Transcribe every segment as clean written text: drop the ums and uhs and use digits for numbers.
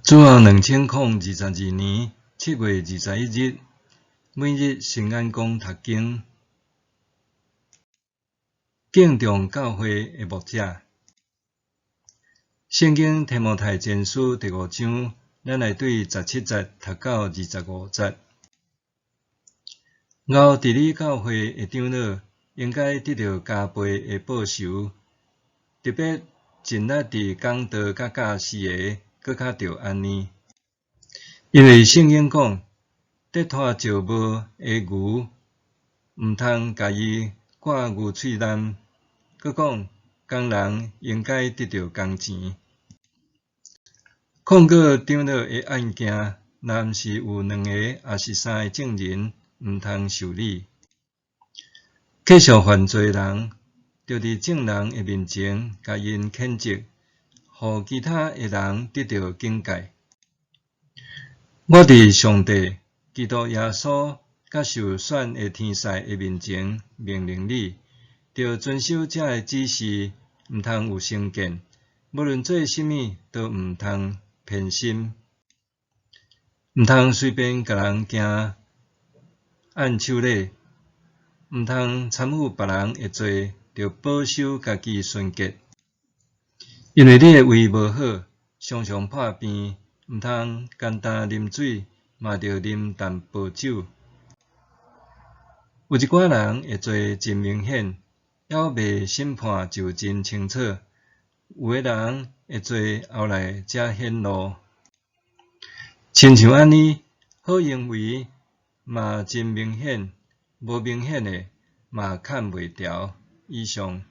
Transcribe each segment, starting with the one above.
主后2022年7月21日，每日圣眼光读经，敬重教会的牧者。圣经提摩太前书第5章，咱来对17节读到25节。后治理教会的长老应该得到加倍的报酬，特别尽力伫讲道甲教示的，搁较着安尼。因为圣经讲，得拖照无的牛，毋通家己挂牛喙篮。搁讲，工人应该得到工钱。控告长老的案件，若毋是有2个，也是3个证人，毋通受理。继续犯罪人，着伫证人的面前，甲因谴责，互其他的人得到警戒。我伫上帝、基督耶稣甲受选的天使的面前，命令你，着遵守这个指示，毋通有成见，无论做甚物，都毋通偏心，毋通随便甲人行按手礼，毋通参与别人的罪，着保守家己纯洁。因为你的胃无好，常常破病，毋通简单啉水，嘛着啉淡薄酒。有一寡人会做真明显，还未审判就真清楚；有的人会做后来才显露。亲像安尼，好行为嘛真明显，无明显的嘛看袂牢。以上，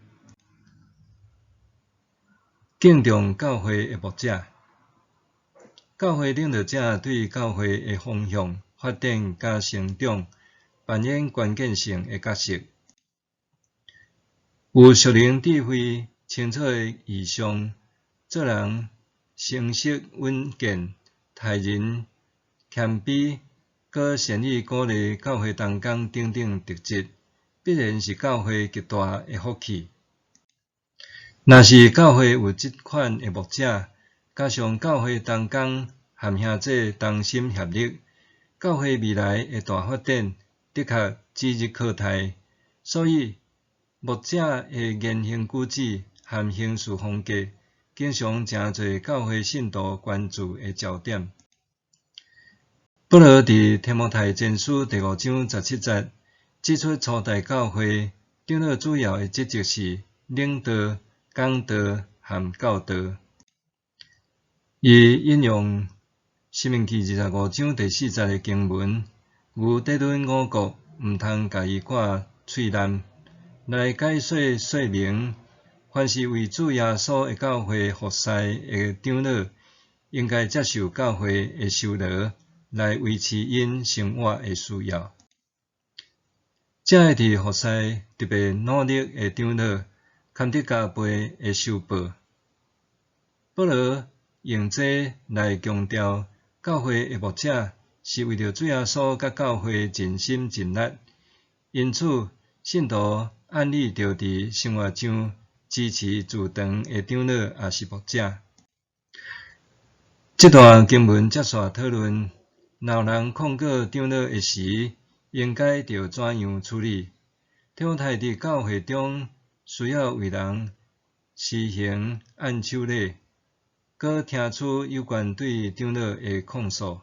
敬重教会的牧者。教会领导者对教会的方向、发展甲成长扮演关键性的角色。有属灵智慧、清楚的意向，做人诚实稳健、待人谦卑，搁善于鼓励教会同工等等特质，必然是教会极大的福气。若是教会有这款的牧者，加上教会同工和兄弟同心协力，教会未来的大发展的确指日可待。所以，牧者的言行举止和行事风格，经常成侪教会信徒关注的焦点。保罗伫提摩太前书第5章17节指出，初代教会长老主要的职责是领导、讲道和教导。伊引用申命记25章第4节的经文：牛得论5穀，毋通家己挂喙篮，来解说明，凡是为主耶稣的教会服侍的长老，应该接受教会的酬劳，来维持因生活的需要。这会伫服侍特别努力的长老，堪得加倍的收报。保罗用这来强调，教会的牧者是为着主耶稣甲教会尽心尽力，因此信徒按理着伫生活上支持自长的长老也是牧者。这段经文接续讨论，若有人控告长老的时，应该着怎样处理？提摩太伫教会中需要为人施行按手礼，搁听取有关对长老的控诉。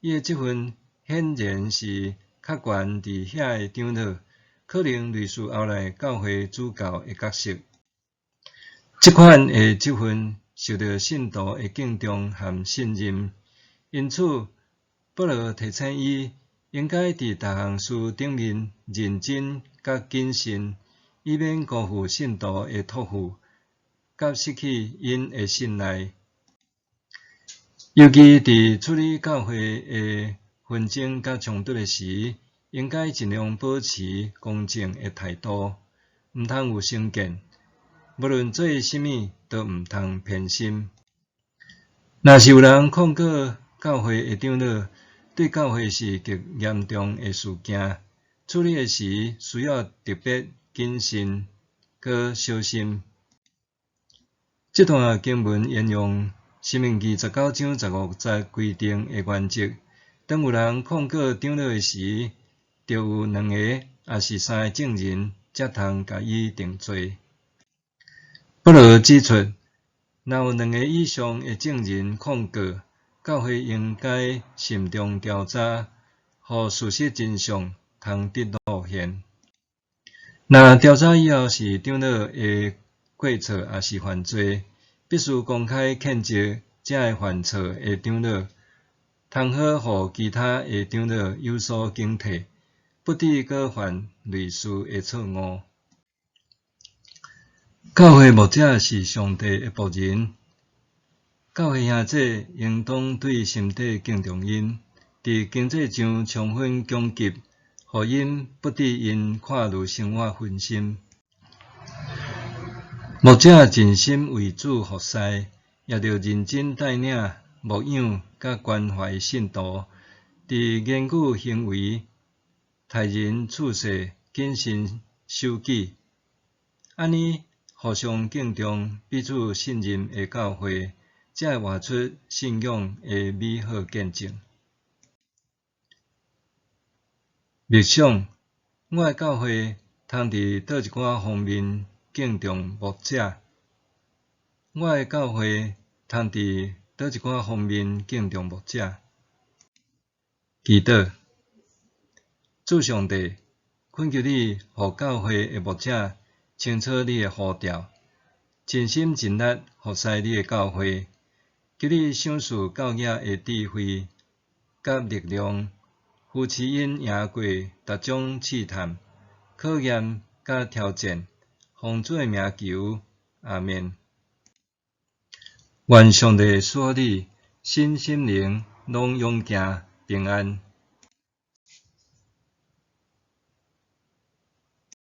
伊的职分显然是较悬伫遐的长老，可能类似后来教会主教的角色。这款的职分受到信徒的敬重和信任，因此保罗提醒伊，应该伫逐项事顶面认真甲谨慎，以免辜负信徒的托付，甲失去因的信赖。尤其伫处理教会的纷争甲冲突的时，应该尽量保持公正的态度，毋通有成见。无论做甚物，都毋通偏心。若是有人控告教会的长老，对教会是极严重的事件，处理的时需要特别谨慎佮小心。这段经文引用申命记19章15节规定的原则，当有人控告长老的时，着有2个也是3个证人才通甲伊定罪。保罗指出，若有2个以上的证人控告，教会应该慎重调查，互事实真相通得露现。若调查以后是长老的过错也是犯罪，必须公开谴责这个犯错的长老，通好互其他的长老有所警惕，不致搁犯类似的错误。教会牧者是上帝的仆人，教会兄姐应当对心底敬重因，伫经济上充分供给，互因不致因看路生活分心。牧者尽心为主服侍，也着认真带领牧养甲关怀信徒，伫言语行为、待人处事谨慎守纪，安尼互相敬重、彼此信任的教会，才会活出信仰的美好见证。默想，我的教会通伫倒一寡方面敬重牧者？我的教会通伫倒一寡方面敬重牧者？祈祷，主上帝，恳求你，互教会的牧者清楚你的呼召，尽心尽力服侍你的教会，求你赏赐教育的智慧甲力量，扶持因赢过逐种试探、考验甲挑战，奉主的名求，阿们。愿上帝赐你身心灵拢永行平安。